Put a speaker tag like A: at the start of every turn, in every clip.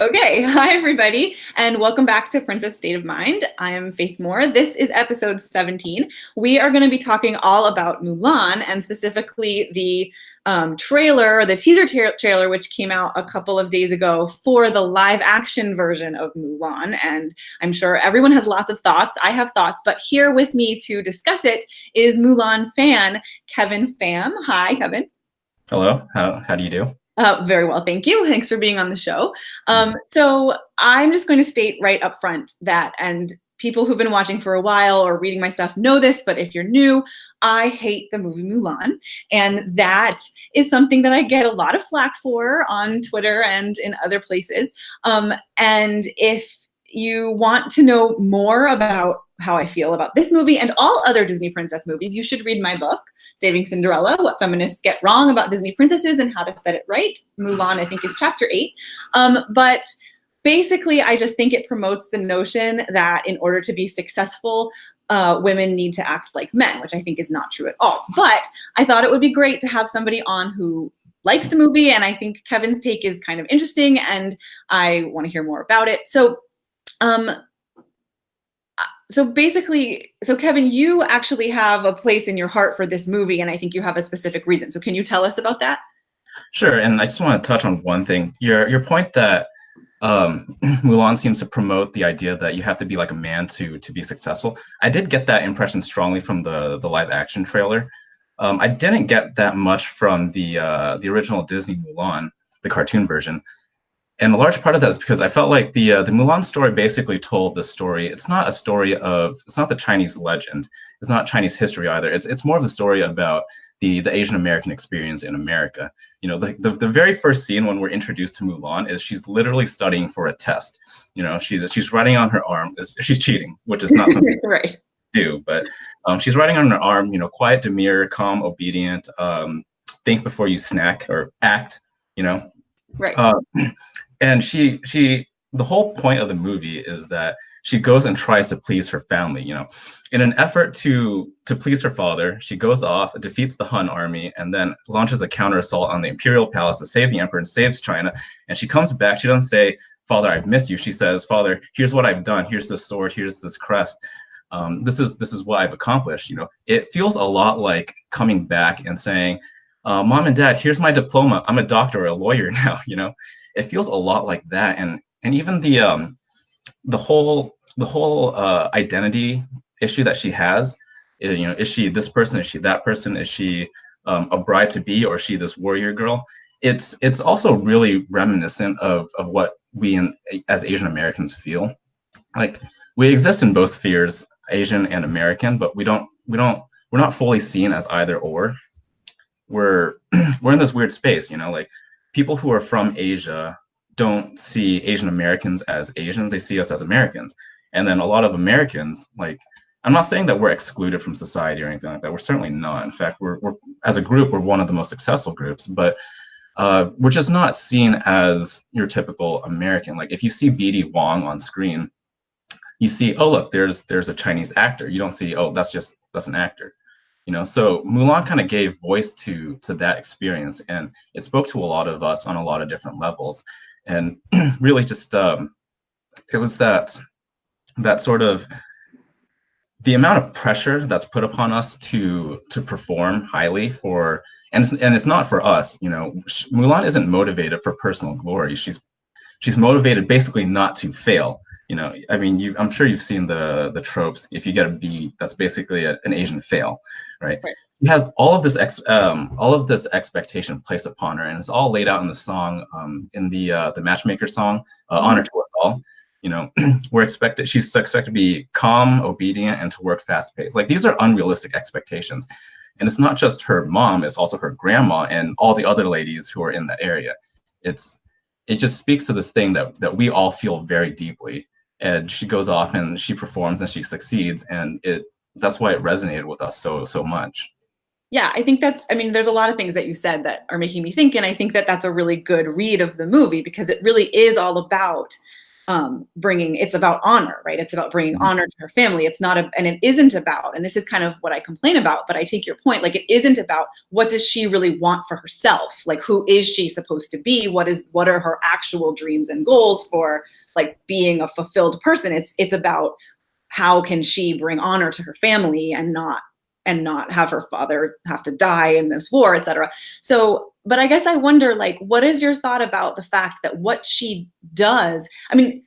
A: Okay, hi everybody, and welcome back to Princess State of Mind. I am Faith Moore. This is episode 17. We are going to be talking all about Mulan, and specifically the trailer, the teaser trailer, which came out a couple of days ago for the live action version of Mulan. And I'm sure everyone has lots of thoughts. I have thoughts, but here with me to discuss it is Mulan fan Kevin Pham. Hi, Kevin.
B: Hello, how do you do?
A: Very well, thank you. Thanks for being on the show. So I'm just going to state right up front that, and people who've been watching for a while or reading my stuff know this, but if you're new, I hate the movie Mulan. And that is something that I get a lot of flack for on Twitter and in other places. And if you want to know more about how I feel about this movie and all other Disney princess movies, you should read my book, Saving Cinderella, What Feminists Get Wrong About Disney Princesses and How to Set It Right. Mulan, I think, is chapter 8. But basically, I just think it promotes the notion that in order to be successful, women need to act like men, which I think is not true at all. But I thought it would be great to have somebody on who likes the movie, and I think Kevin's take is kind of interesting, and I want to hear more about it. So basically, Kevin, you actually have a place in your heart for this movie, and I think you have a specific reason. So can you tell us about that?
B: Sure, and I just want to touch on one thing. Your point that Mulan seems to promote the idea that you have to be like a man to be successful. I did get that impression strongly from the live action trailer. I didn't get that much from the original Disney Mulan, the cartoon version. And a large part of that is because I felt like the Mulan story basically told the story. It's not a story of, it's not the Chinese legend. It's not Chinese history either. It's more of the story about the Asian American experience in America. You know, the very first scene when we're introduced to Mulan is she's literally studying for a test. You know, she's writing on her arm. She's cheating, which is not something
A: right.
B: to do, but she's writing on her arm. You know, quiet, demure, calm, obedient. Think before you snack or act. You know.
A: Right.
B: And the whole point of the movie is that she goes and tries to please her family, you know. In an effort to please her father, she goes off, defeats the Han army, and then launches a counter assault on the Imperial Palace to save the emperor and saves China. And she comes back, she doesn't say, "Father, I've missed you." She says, "Father, here's what I've done. Here's the sword, here's this crest. This is what I've accomplished." You know, it feels a lot like coming back and saying, "Mom and Dad, here's my diploma. I'm a doctor or a lawyer now." You know, it feels a lot like that, and even the whole identity issue that she has. You know, is she this person? Is she that person? Is she a bride to be, or is she this warrior girl? It's also really reminiscent of what we as Asian Americans feel. Like, we exist in both spheres, Asian and American, but we're not fully seen as either or. We're we're in this weird space, you know, like people who are from Asia don't see Asian Americans as Asians, they see us as Americans. And then a lot of Americans, like, I'm not saying that we're excluded from society or anything like that. We're certainly not. In fact, we're as a group, we're one of the most successful groups, but we're just not seen as your typical American. Like, if you see BD Wong on screen, you see, oh, look, there's a Chinese actor. You don't see, oh, that's an actor. You know, so Mulan kind of gave voice to that experience, and it spoke to a lot of us on a lot of different levels. And really just it was that sort of the amount of pressure that's put upon us to perform highly for, and it's not for us, you know. Mulan isn't motivated for personal glory. She's motivated basically not to fail. You know, I mean, I'm sure you've seen the tropes. If you get a B, that's basically an Asian fail, right? She has all of this expectation placed upon her, and it's all laid out in the song, in the Matchmaker song, "Honor to Us All." You know, she's expected to be calm, obedient, and to work fast paced. Like, these are unrealistic expectations, and it's not just her mom; it's also her grandma and all the other ladies who are in that area. It just speaks to this thing that we all feel very deeply. And she goes off and she performs and she succeeds, and that's why it resonated with us so much.
A: Yeah, I think there's a lot of things that you said that are making me think, and I think that that's a really good read of the movie, because it really is all about bringing, it's about honor, right? It's about bringing honor to her family. It's not and it isn't about, and this is kind of what I complain about, but I take your point, like, it isn't about what does she really want for herself? Like, who is she supposed to be? What are her actual dreams and goals for, like, being a fulfilled person? It's about how can she bring honor to her family and not have her father have to die in this war, etc. So, but I guess I wonder, like, what is your thought about the fact that what she does, I mean,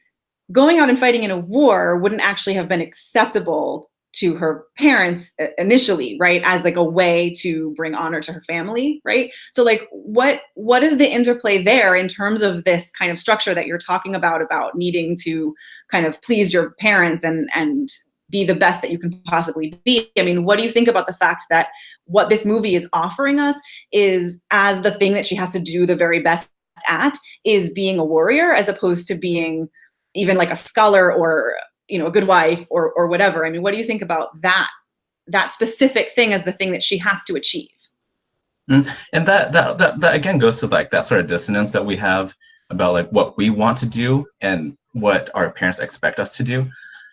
A: going out and fighting in a war wouldn't actually have been acceptable to her parents initially, right? As like a way to bring honor to her family, right? So like what is the interplay there in terms of this kind of structure that you're talking about needing to kind of please your parents and be the best that you can possibly be? I mean, what do you think about the fact that what this movie is offering us is, as the thing that she has to do the very best at, is being a warrior, as opposed to being even like a scholar or, you know, a good wife or whatever? I mean, what do you think about that specific thing as the thing that she has to achieve?
B: And that again goes to like that sort of dissonance that we have about like what we want to do and what our parents expect us to do.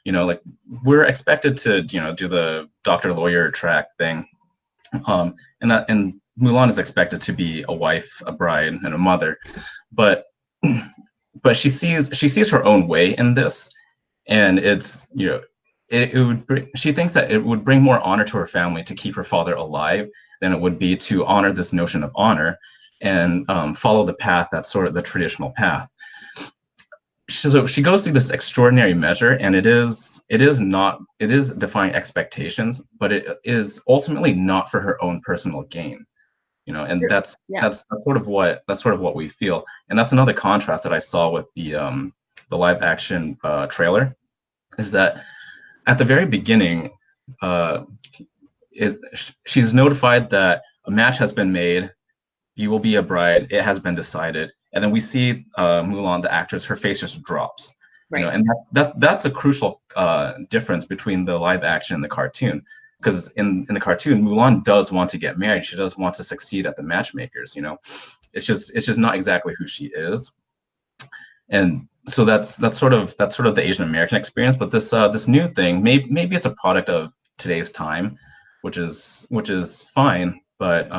B: You know, like, we're expected to, you know, do the doctor lawyer track thing, and Mulan is expected to be a wife, a bride, and a mother, but she sees her own way in this, and it's, you know, it would she thinks that it would bring more honor to her family to keep her father alive than it would be to honor this notion of honor and follow the path that's sort of the traditional path. So she goes through this extraordinary measure, and it is defying expectations, but it is ultimately not for her own personal gain, you know. And
A: Yeah.
B: that's sort of what we feel, and that's another contrast that I saw with the live action trailer, is that at the very beginning, she's notified that a match has been made, you will be a bride, it has been decided. And then we see Mulan, the actress, her face just drops. Right. You know, and that's a crucial difference between the live action and the cartoon. Because in the cartoon, Mulan does want to get married. She does want to succeed at the matchmakers. You know, it's just not exactly who she is. And so that's sort of the Asian American experience. But this new thing, maybe it's a product of today's time, which is fine. But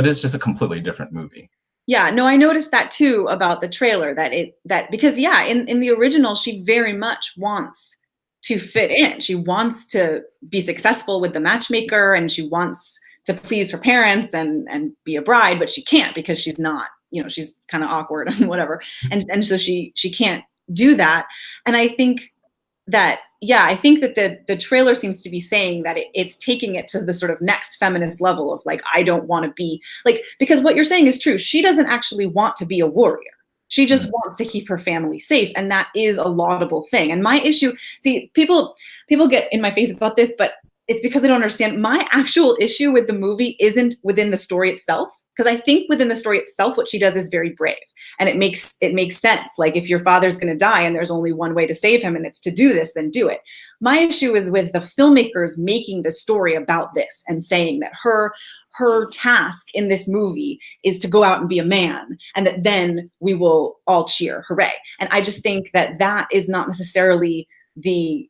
B: it's just a completely different movie.
A: Yeah, no, I noticed that too about the trailer, that because yeah, in the original, she very much wants to fit in. She wants to be successful with the matchmaker, and she wants to please her parents and be a bride, but she can't because she's not, you know, she's kind of awkward and whatever. And so she can't do that. And I think that, yeah, I think that the trailer seems to be saying that it's taking it to the sort of next feminist level of like, I don't want to be like, because what you're saying is true. She doesn't actually want to be a warrior. She just wants to keep her family safe. And that is a laudable thing. And my issue, see, people get in my face about this, but it's because they don't understand. My actual issue with the movie isn't within the story itself. Because I think within the story itself, what she does is very brave, and it makes sense. Like, if your father's going to die and there's only one way to save him, and it's to do this, then do it. My issue is with the filmmakers making the story about this and saying that her task in this movie is to go out and be a man, and that then we will all cheer, hooray. And I just think that is not necessarily the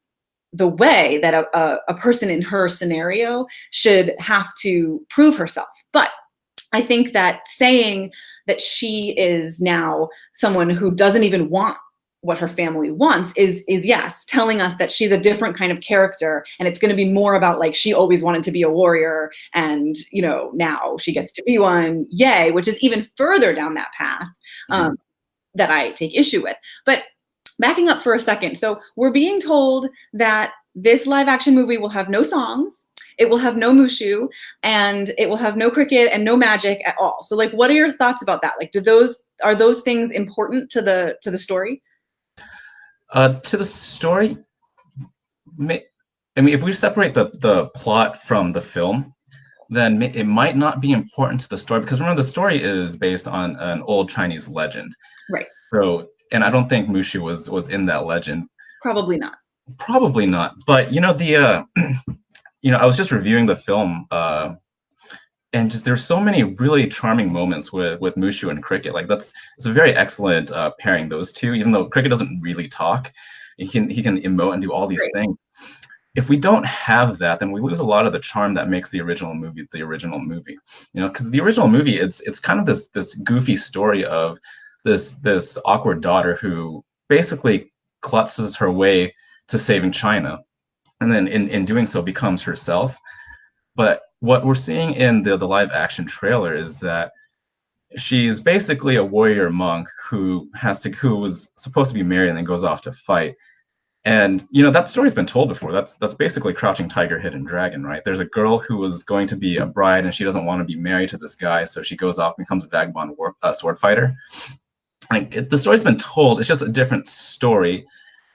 A: way that a person in her scenario should have to prove herself. But I think that saying that she is now someone who doesn't even want what her family wants is yes, telling us that she's a different kind of character, and it's going to be more about like, she always wanted to be a warrior, and, you know, now she gets to be one, yay, which is even further down that path that I take issue with. But backing up for a second, so we're being told that this live action movie will have no songs, it will have no mushu, and it will have no cricket and no magic at all. So like, what are your thoughts about that? Like, are those things important to the story?
B: To the story, I mean, if we separate the plot from the film, then it might not be important to the story, because remember, the story is based on an old Chinese legend.
A: Right.
B: So, and I don't think mushu was in that legend.
A: Probably not.
B: Probably not. But you know, you know, I was just reviewing the film and just there's so many really charming moments with Mushu and Cricket. Like it's a very excellent pairing, those two. Even though Cricket doesn't really talk, he can emote and do all these
A: Great.
B: things. If we don't have that, then we lose a lot of the charm that makes the original movie the original movie. You know, because the original movie, it's kind of this goofy story of this awkward daughter who basically klutzes her way to saving China, and then in doing so becomes herself. But what we're seeing in the live action trailer is that she's basically a warrior monk who was supposed to be married and then goes off to fight. And you know that story's been told before. That's basically Crouching Tiger, Hidden Dragon, right? There's a girl who was going to be a bride and she doesn't want to be married to this guy, so she goes off and becomes a vagabond sword fighter. Like the story's been told, it's just a different story.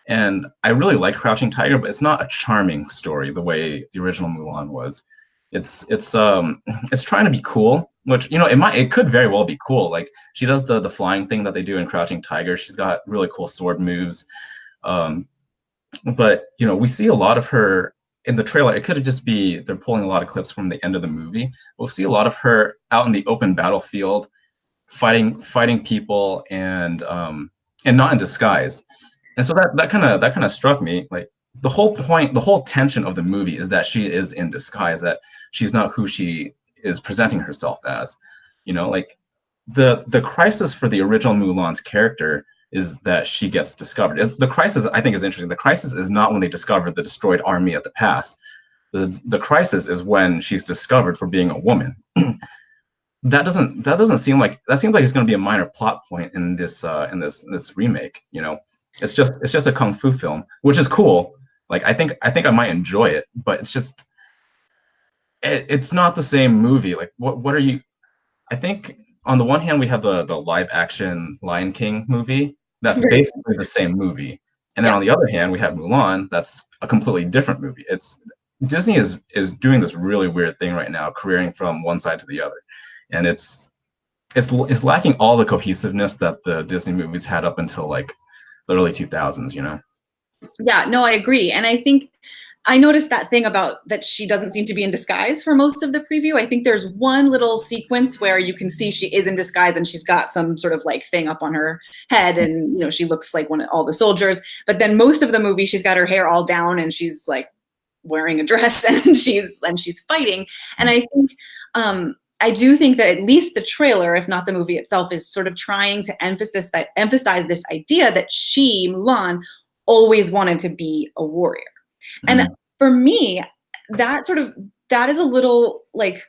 B: And I really like Crouching Tiger, but it's not a charming story the way the original Mulan was. It's trying to be cool, which you know it could very well be cool. Like she does the flying thing that they do in Crouching Tiger. She's got really cool sword moves. Um, but you know we see a lot of her in the trailer. It could just be they're pulling a lot of clips from the end of the movie. We'll see a lot of her out in the open battlefield, fighting people, and not in disguise. And so that kind of struck me. Like the whole point, the whole tension of the movie is that she is in disguise, that she's not who she is presenting herself as. You know, like the crisis for the original Mulan's character is that she gets discovered. The crisis, I think, is interesting. The crisis is not when they discover the destroyed army at the pass. The crisis is when she's discovered for being a woman. That doesn't seem like that seems like it's going to be a minor plot point in this remake. You know, it's just a kung fu film, which is cool. Like I think I might enjoy it, but it's not the same movie. Like what are you? I think on the one hand we have the live action Lion King movie that's
A: Right.
B: basically the same movie, and then
A: Yeah.
B: on the other hand we have Mulan that's a completely different movie. It's Disney is doing this really weird thing right now, careering from one side to the other, and it's lacking all the cohesiveness that the Disney movies had up until like the early 2000s. You know.
A: Yeah, no, I agree. And I think I noticed that thing about that she doesn't seem to be in disguise for most of the preview. I think there's one little sequence where you can see she is in disguise and she's got some sort of like thing up on her head and you know she looks like all the soldiers. But then most of the movie she's got her hair all down and she's like wearing a dress and she's fighting. And I think I do think that at least the trailer, if not the movie itself, is sort of trying to emphasize this idea that she, Mulan, always wanted to be a warrior. And
B: Mm-hmm.
A: for me, that is a little like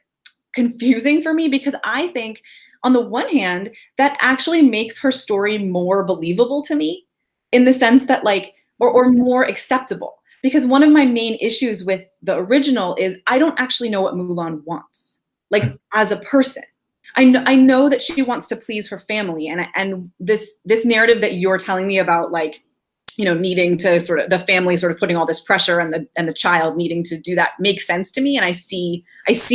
A: confusing for me because I think on the one hand, that actually makes her story more believable to me in the sense that like or more acceptable. Because one of my main issues with the original is I don't actually know what Mulan wants, like as a person. I know that she wants to please her family, and this narrative that you're telling me about, like you know, needing to sort of the family sort of putting all this pressure and the child needing to do that makes sense to me, and I see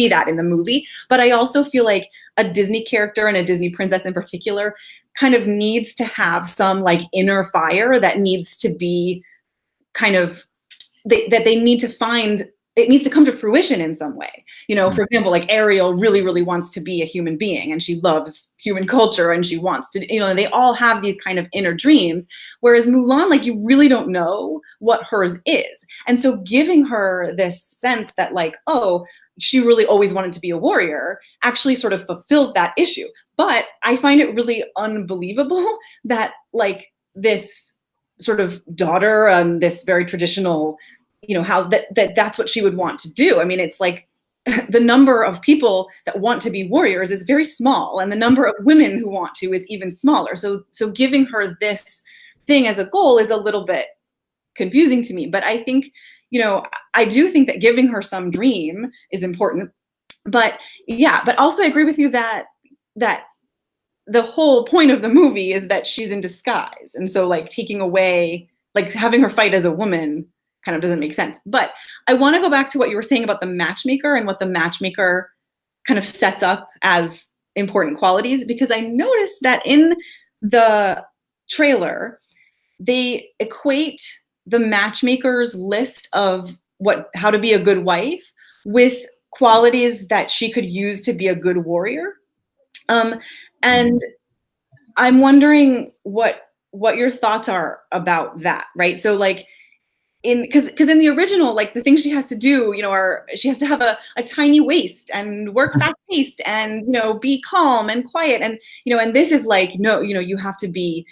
A: that in the movie. But I also feel like a Disney character and a Disney princess in particular kind of needs to have some like inner fire that needs to be kind of that they need to find it needs to come to fruition in some way. You know, for example, like Ariel really, really wants to be a human being and she loves human culture and she wants to, you know, they all have these kind of inner dreams. Whereas Mulan, like you really don't know what hers is. And so giving her this sense that like, oh, she really always wanted to be a warrior actually sort of fulfills that issue. But I find it really unbelievable that like this sort of daughter, this very traditional, you know, house that's what she would want to do. I mean, it's like the number of people that want to be warriors is very small, and the number of women who want to is even smaller. So giving her this thing as a goal is a little bit confusing to me. But I think, you know, I do think that giving her some dream is important. But yeah, but also I agree with you that the whole point of the movie is that she's in disguise. And so like taking away, like having her fight as a woman kind of doesn't make sense. But I want to go back to what you were saying about the matchmaker and what the matchmaker kind of sets up as important qualities, because I noticed that in the trailer, they equate the matchmaker's list of how to be a good wife with qualities that she could use to be a good warrior. And I'm wondering what your thoughts are about that, right? So like because in the original, like the things she has to do, are she has to have a tiny waist and work fast paced and be calm and quiet and and this is like no, you have to be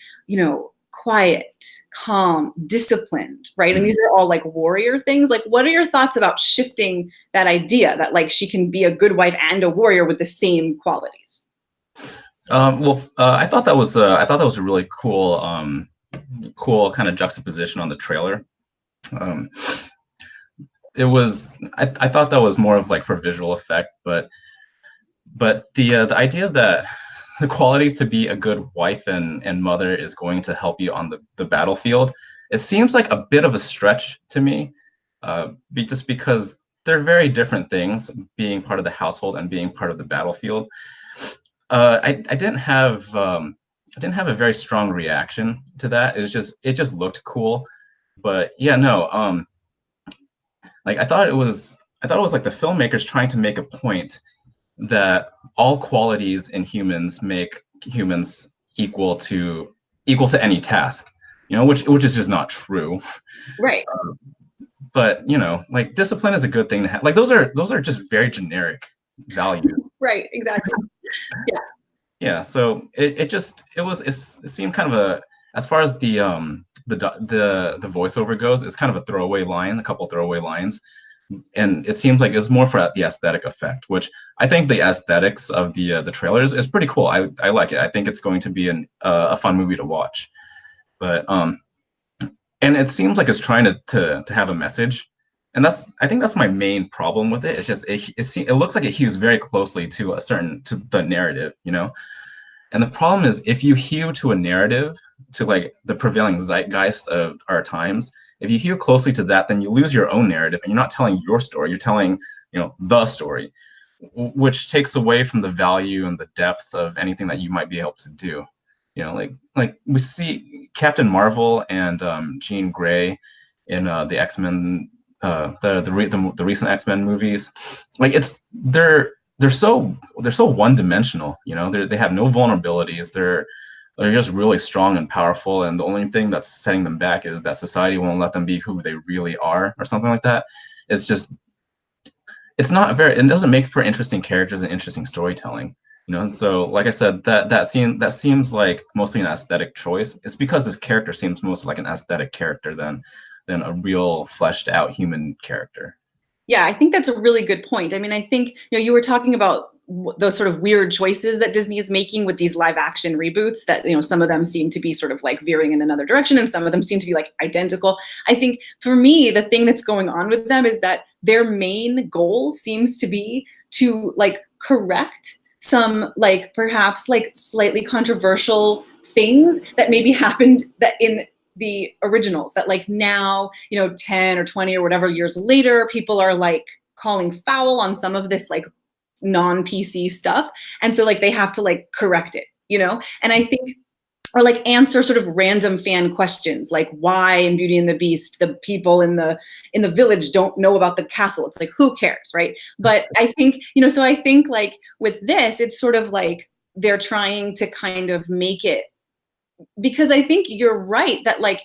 A: quiet, calm, disciplined, right? And these are all like warrior things. Like, what are your thoughts about shifting that idea that like she can be a good wife and a warrior with the same qualities?
B: I thought that was a really cool kind of juxtaposition on the trailer. Um, I thought that was more of like for visual effect, but the idea that the qualities to be a good wife and mother is going to help you on the battlefield, it seems like a bit of a stretch to me, just because they're very different things, being part of the household and being part of the battlefield. I didn't have a very strong reaction to that. It just looked cool, but yeah, no. Like I thought it was like the filmmakers trying to make a point that all qualities in humans make humans equal to any task, which is just not true.
A: Right.
B: But like discipline is a good thing to have. Like those are just very generic values.
A: Right, exactly. Yeah.
B: Yeah, so it seemed kind of as far as the voiceover goes, it's kind of a throwaway line, a couple throwaway lines, and it seems like it's more for the aesthetic effect, which I think the aesthetics of the trailers is pretty cool. I like it. I think it's going to be a fun movie to watch, but and it seems like it's trying to have a message, and I think that's my main problem with it. It's just it looks like it hews very closely to the narrative, And the problem is if you hew to a narrative, to like the prevailing zeitgeist of our times, if you hew closely to that, then you lose your own narrative and you're not telling your story, you're telling, the story, which takes away from the value and the depth of anything that you might be able to do. Like we see Captain Marvel and Jean Grey in the X-Men, the recent X-Men movies. Like they're so one-dimensional. They have no vulnerabilities. They're just really strong and powerful, and the only thing that's setting them back is that society won't let them be who they really are, or something like that. It doesn't make for interesting characters and interesting storytelling. So like I said, that seems like mostly an aesthetic choice. It's because this character seems most like an aesthetic character than a real fleshed out human character.
A: Yeah, I think that's a really good point. I mean, I think you were talking about those sort of weird choices that Disney is making with these live action reboots, that some of them seem to be sort of like veering in another direction and some of them seem to be like identical. I think for me, the thing that's going on with them is that their main goal seems to be to like correct some like perhaps like slightly controversial things that maybe happened that in the originals, that like now 10 or 20 or whatever years later, people are like calling foul on some of this like non-PC stuff, and so like they have to like correct it, and I think, or like answer sort of random fan questions, like why in Beauty and the Beast the people in the village don't know about the castle. It's like, who cares, right? But I think so I think like with this, it's sort of like they're trying to kind of make it, because I think you're right that like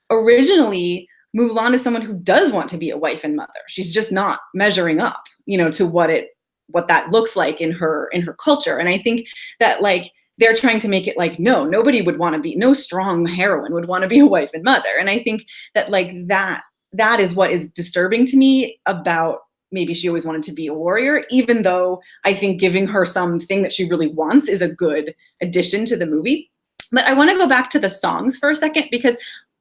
A: originally Mulan is someone who does want to be a wife and mother. She's just not measuring up, to what that looks like in her culture. And I think that like they're trying to make it like, no, nobody would want to be, no strong heroine would want to be a wife and mother. And I think that like that is what is disturbing to me about maybe she always wanted to be a warrior, even though I think giving her something that she really wants is a good addition to the movie. But I want to go back to the songs for a second, because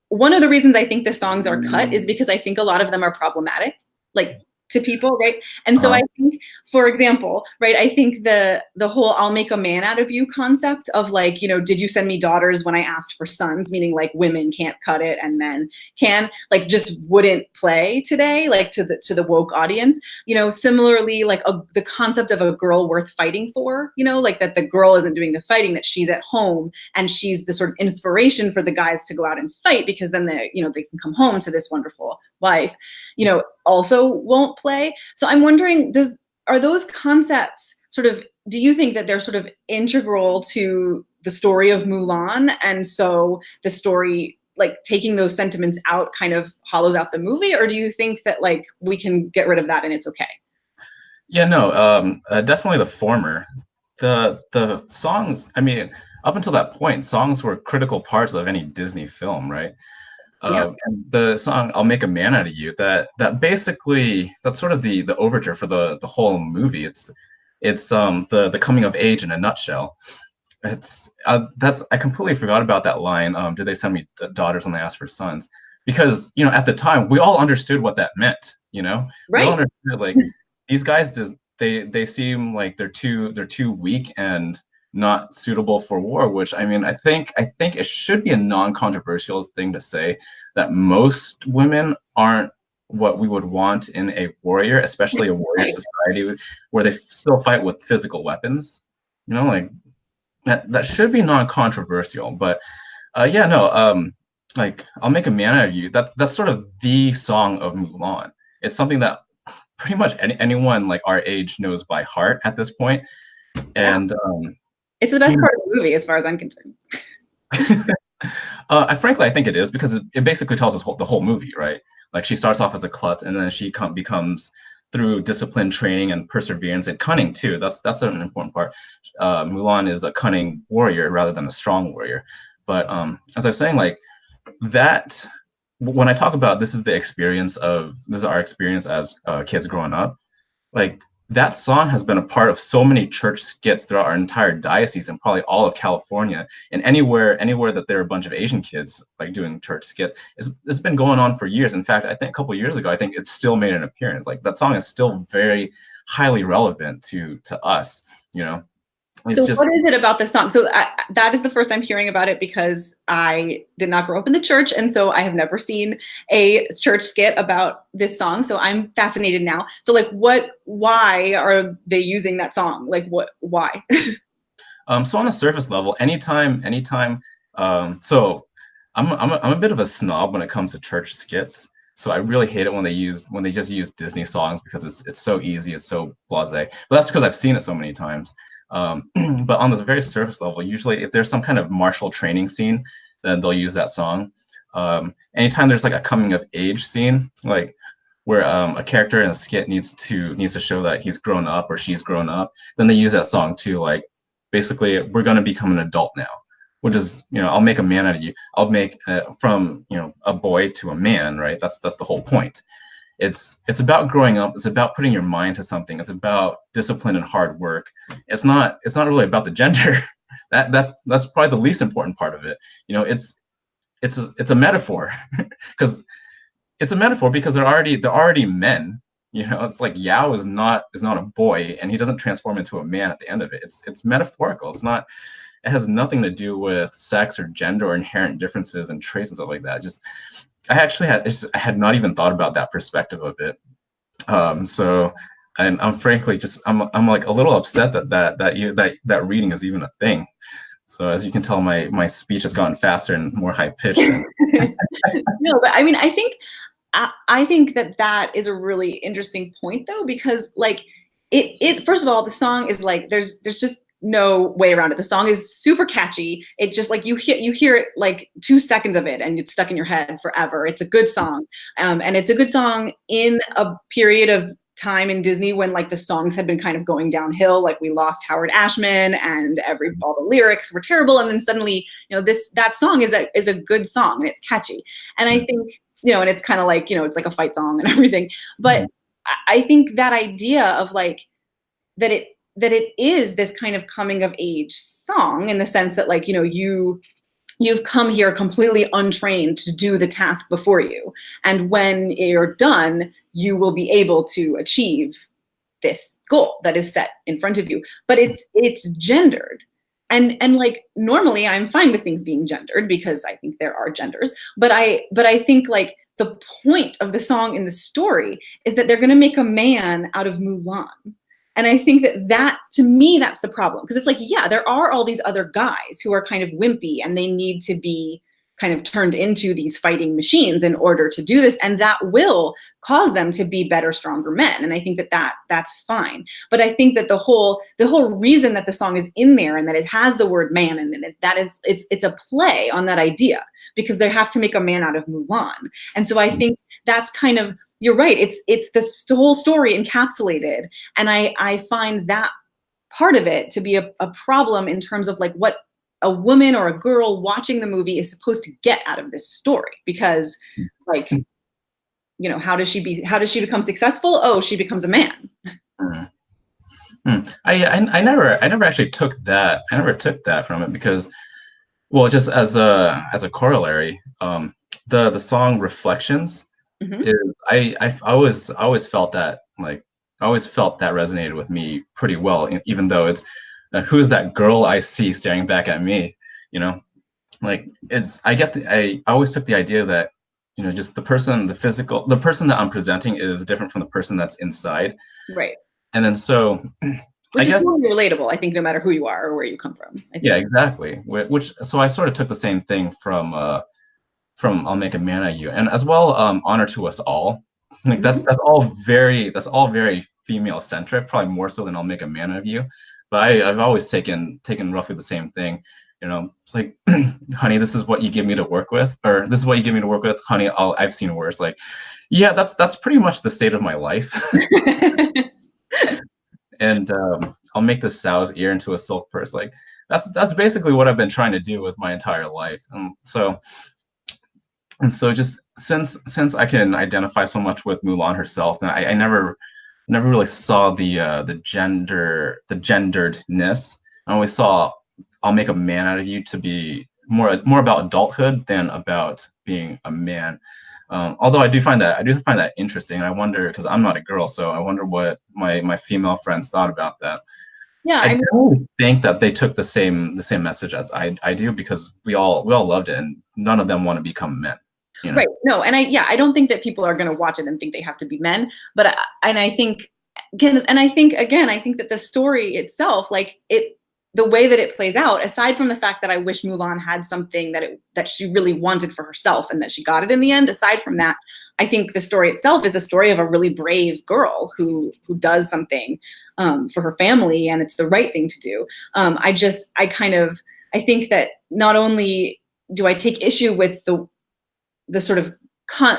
A: one of the reasons I think the songs are cut is because I think a lot of them are problematic, like to people, right? And so I think, for example, right, I think the whole "I'll make a man out of you" concept of like, did you send me daughters when I asked for sons, meaning like women can't cut it and men can, like just wouldn't play today, like to the woke audience. Similarly, like the concept of a girl worth fighting for, like that the girl isn't doing the fighting, that she's at home and she's the sort of inspiration for the guys to go out and fight, because then they can come home to this wonderful wife, also won't play. So I'm wondering, are those concepts sort of, do you think that they're sort of integral to the story of Mulan, and so the story, like taking those sentiments out, kind of hollows out the movie, or do you think that like we can get rid of that and it's okay?
B: Yeah, no, definitely the former. The songs, I mean, up until that point, songs were critical parts of any Disney film, right?
A: Yeah.
B: And the song "I'll Make a Man Out of You," that basically that's sort of the overture for the whole movie. It's the coming of age in a nutshell. It's that's I completely forgot about that line. Did they send me daughters when they asked for sons? Because at the time we all understood what that meant. We all
A: Right.
B: understood like these guys just they seem like they're too weak and not suitable for war. Which I think it should be a non-controversial thing to say that most women aren't what we would want in a warrior, especially a warrior
A: Right.
B: society where they still fight with physical weapons. Like that should be non-controversial, but yeah, no, like "I'll Make a Man Out of You." That's sort of the song of Mulan. It's something that pretty much anyone like our age knows by heart at this point,
A: Yeah.
B: and
A: It's the best
B: you
A: part of the movie as far as I'm concerned.
B: know, frankly, I think it is because it basically tells us the whole movie, right? Like she starts off as a klutz, and then she becomes through discipline, training, and perseverance and cunning too. That's an important part. Mulan is a cunning warrior rather than a strong warrior. But as I was saying, like that, when I talk about this is our experience as kids growing up, like that song has been a part of so many church skits throughout our entire diocese and probably all of California, and anywhere that there are a bunch of Asian kids like doing church skits. It's been going on for years. In fact, I think a couple of years ago, I think it still made an appearance. Like that song is still very highly relevant to us. It's
A: So
B: just
A: what is it about this song? So that is the first I'm hearing about it, because I did not grow up in the church, and so I have never seen a church skit about this song. So I'm fascinated now. So like, why are they using that song? Like, why?
B: so on a surface level, anytime. So I'm a bit of a snob when it comes to church skits. So I really hate it when they just use Disney songs because it's so easy, it's so blasé. But that's because I've seen it so many times. But on this very surface level, usually if there's some kind of martial training scene, then they'll use that song. Anytime there's like a coming of age scene, like where a character in a skit needs to show that he's grown up or she's grown up, then they use that song too. Like basically, we're going to become an adult now, which is I'll make a man out of you. I'll make from a boy to a man, right? That's the whole point. It's about growing up. It's about putting your mind to something. It's about discipline and hard work. It's not really about the gender. That's probably the least important part of it. It's a metaphor because they're already men. It's like Yao is not a boy, and he doesn't transform into a man at the end of it. It's metaphorical. It has nothing to do with sex or gender or inherent differences and traits and stuff like that. I had not even thought about that perspective of it. So I'm frankly I'm like a little upset that reading is even a thing. So as you can tell, my speech has gotten faster and more high pitched. And
A: No, but I mean, I think that that is a really interesting point, though, because like it is, first of all, the song is like, there's just no way around it. The song is super catchy. It just like you hear it like 2 seconds of it and it's stuck in your head forever. It's a good song. And it's a good song in a period of time in Disney when like the songs had been kind of going downhill. Like we lost Howard Ashman and all the lyrics were terrible. And then suddenly, that song is a good song and it's catchy. And I think, and it's kind of like, it's like a fight song and everything. But I think that idea of like that it is this kind of coming of age song, in the sense that like, you've come here completely untrained to do the task before you, and when you're done, you will be able to achieve this goal that is set in front of you. But it's gendered. And like normally I'm fine with things being gendered because I think there are genders, but I think like the point of the song in the story is that they're going to make a man out of Mulan. And I think that to me, that's the problem. Because it's like, yeah, there are all these other guys who are kind of wimpy and they need to be kind of turned into these fighting machines in order to do this, and that will cause them to be better, stronger men. And I think that that's fine. But I think that the whole reason that the song is in there and that it has the word man in it, that is it's a play on that idea, because they have to make a man out of Mulan. And so I think that's kind of, you're right, it's this whole story encapsulated, and I find that part of it to be a problem in terms of like what a woman or a girl watching the movie is supposed to get out of this story. Because like, you know, how does she become successful? Oh, she becomes a man.
B: I never actually took that. I never took that from it because, well, just as a corollary, the song Reflections is I always felt that, like, I always felt that resonated with me pretty well, even though it's who's that girl I see staring back at me, you know, like I always took the idea that, you know, just the person that I'm presenting is different from the person that's inside.
A: Right.
B: And then so
A: Which is totally relatable, I think, no matter who you are or where you come from. I think.
B: Yeah, exactly. Which so I sort of took the same thing from I'll Make a Man of You, and as well, Honor to Us All. Like that's all very female centric, probably more so than I'll Make a Man of You. But I've always taken roughly the same thing. You know, it's like, honey, this is what you give me to work with, or this is what you give me to work with, honey. I've seen worse. Like, yeah, that's pretty much the state of my life. And I'll make this sow's ear into a silk purse. Like that's basically what I've been trying to do with my entire life. And so just since I can identify so much with Mulan herself, and I never really saw the genderedness. I always saw I'll Make a Man out of You to be more about adulthood than about being a man. Although I do find that interesting. And I wonder, because I'm not a girl, so I wonder what my female friends thought about that.
A: Yeah,
B: I don't think that they took the same message as I do, because we all loved it, and none of them want to become men. You know?
A: Right. No, and I don't think that people are going to watch it and think they have to be men. But I think that the story itself, like the way that it plays out, aside from the fact that I wish Mulan had something that she really wanted for herself and that she got it in the end, aside from that, I think the story itself is a story of a really brave girl who does something for her family, and it's the right thing to do. I think that not only do I take issue with the sort of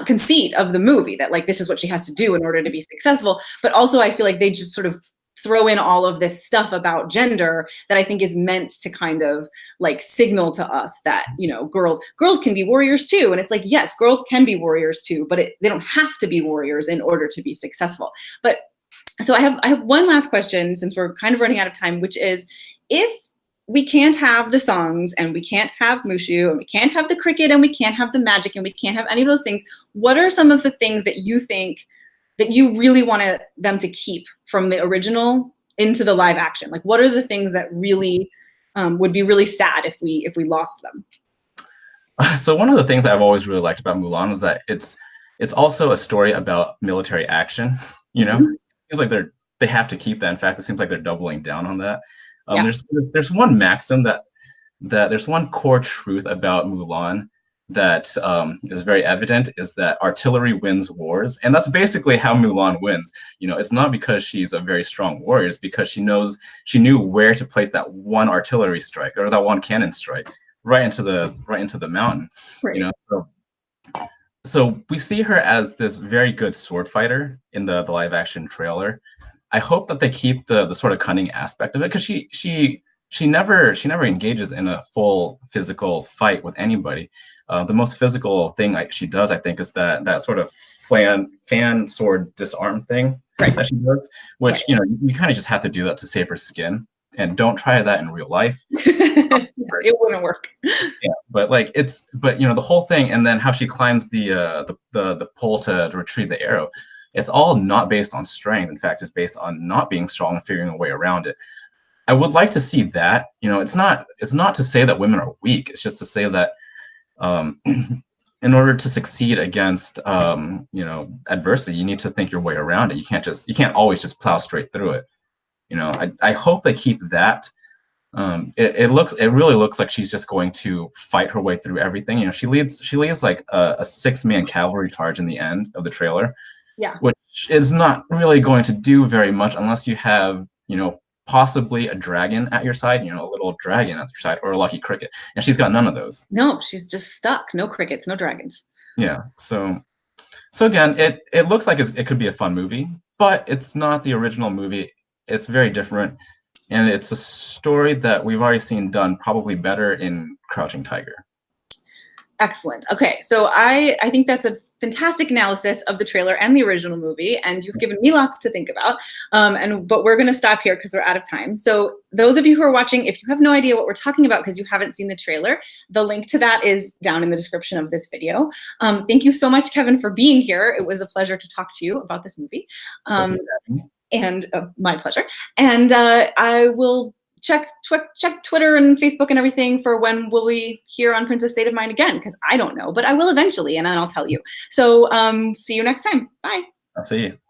A: conceit of the movie, that like this is what she has to do in order to be successful, but also I feel like they just sort of throw in all of this stuff about gender that I think is meant to kind of like signal to us that, you know, girls can be warriors too. And it's like, yes, girls can be warriors too, but they don't have to be warriors in order to be successful. But so I have one last question, since we're kind of running out of time, which is, if we can't have the songs, and we can't have Mushu, and we can't have the cricket, and we can't have the magic, and we can't have any of those things, what are some of the things that you think that you really want them to keep from the original into the live action? Like, what are the things that really would be really sad if we lost them?
B: So one of the things I've always really liked about Mulan is that it's also a story about military action. You know, it seems like they have to keep that. In fact, it seems like they're doubling down on that.
A: Yeah.
B: There's one maxim that there's one core truth about Mulan that is very evident, is that artillery wins wars. And that's basically how Mulan wins. You know, it's not because she's a very strong warrior, it's because she knew where to place that one artillery strike, or that one cannon strike, right into the mountain.
A: Right.
B: You know, so we see her as this very good sword fighter in the live action trailer. I hope that they keep the sort of cunning aspect of it, because she never engages in a full physical fight with anybody. The most physical thing she does, I think, is that sort of fan sword disarm thing that she does, which, you know, you kind of just have to do that to save her skin, and don't try that in real life.
A: It wouldn't work.
B: Yeah, but you know, the whole thing, and then how she climbs the pole to retrieve the arrow. It's all not based on strength. In fact, it's based on not being strong and figuring a way around it. I would like to see that. You know, it's not to say that women are weak. It's just to say that in order to succeed against you know, adversity, you need to think your way around it. You can't always just plow straight through it. You know, I hope they keep that. It really looks like she's just going to fight her way through everything. You know, she leads like a 6-man cavalry charge in the end of the trailer,
A: Yeah.
B: which is not really going to do very much unless you have, you know, possibly a dragon at your side, you know, a little dragon at your side, or a lucky cricket. And she's got none of those.
A: No, she's just stuck. No crickets, no dragons.
B: Yeah. So again, it looks like it could be a fun movie, but it's not the original movie. It's very different, and it's a story that we've already seen done probably better in Crouching Tiger.
A: Excellent. Okay, so I think that's a fantastic analysis of the trailer and the original movie, and you've given me lots to think about. But we're going to stop here because we're out of time. So those of you who are watching, if you have no idea what we're talking about because you haven't seen the trailer, the link to that is down in the description of this video. Thank you so much, Kevin, for being here. It was a pleasure to talk to you about this movie. And my pleasure. And I will check Twitter and Facebook and everything for when will we hear on Princess State of Mind again, because I don't know, but I will eventually, and then I'll tell you. So see you next time. Bye.
B: I'll see you.